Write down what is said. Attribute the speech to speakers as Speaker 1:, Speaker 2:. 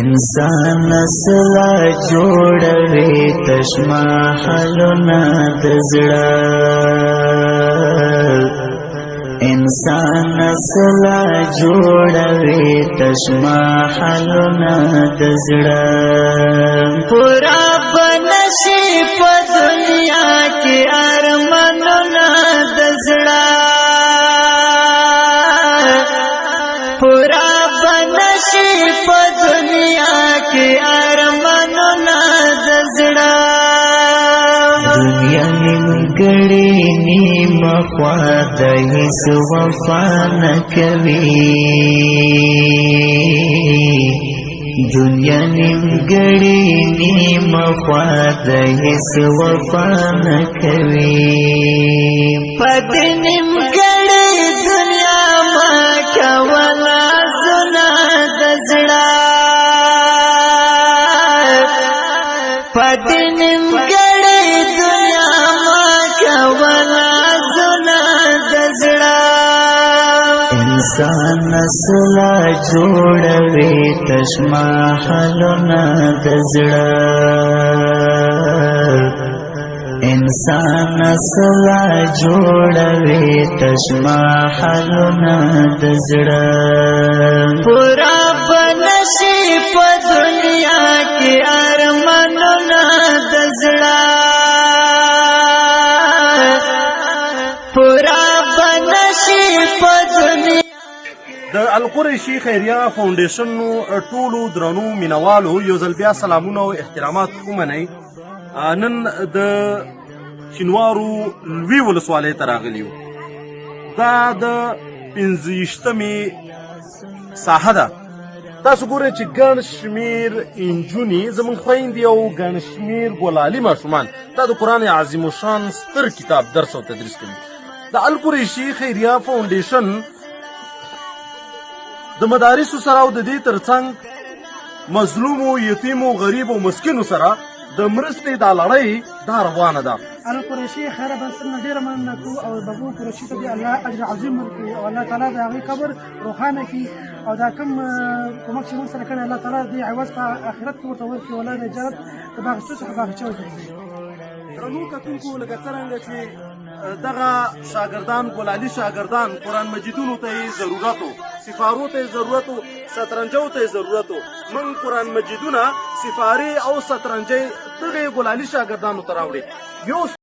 Speaker 1: انسان نسلا جوړوي تشمحلونه د زړه انسان نسلا جوړوي تشمحلونه د زړه پورا بنشي په دنیا کې ارمانونه د زړه پورا بنشي په دنیا کې ارمانونه د زړه دنیا نیمګړې نیمه خوا د هیڅ وفا نه کوي دنیا نیمګړې نیمه خوا د هیڅ وفا نه کوي په دې نیمګړې دنیا ما کوله زنا د زړه په دې نیمګړې دنیا ما کوله زنا د زړه انسان نسلا جوړوي تشمحلونه د زړه انسان نسلا جوړوي تشمحلونه د زړه پورا بنشي په دنیا کې ارمانونه د زړه پورا بنشي په دنیا
Speaker 2: د القریشي خیریه فاونډیشن ټولو درنو مینوالو یو ځل بیا سلامونه او احترامات ومنئ نن د شینوارو لوی ولسوالۍ ته راغلي یو دا د 15مې ساحه ده تاسو ګورئ چې ګڼ شمېر نجونې زموږ خویندې او ګڼ شمېر ګلالي ماشومان دا د قرآن عظیم الشان ستر کتاب درس او تدریس کوي د القریشي خیریه فاونډیشن د مدارسو سره او د دې ترڅنګ مظلومو یتیمو غریبو مسکینو سره د مرستې دا لړۍ دا روانه ده
Speaker 3: القریشي خیره بنسټ نه ډېره مننه کوو او بابو قریشي ته دې الله اجر عظیم ورکړي او الله تعالی د هغوی قبر روښانه کړي او دا کوم کومک چې موږ سره کړی الله تعالی دې عوض په آخرت کې ورته ورکړي والله د جنت د باغچو څخه باغچه وګرځوي
Speaker 2: درنو کتونکو لکه څرنګه چې دغه شاګردان ګلالي شاګردان قرآن مجیدونو ته یې ضرورت و سفارو ته یې ضرورت و شطرنجو ته یې ضرورت و موږ قرآن مجیدونه سفارې او شطرنجۍ دغې ګلالي شاګردانو ته راوړې یو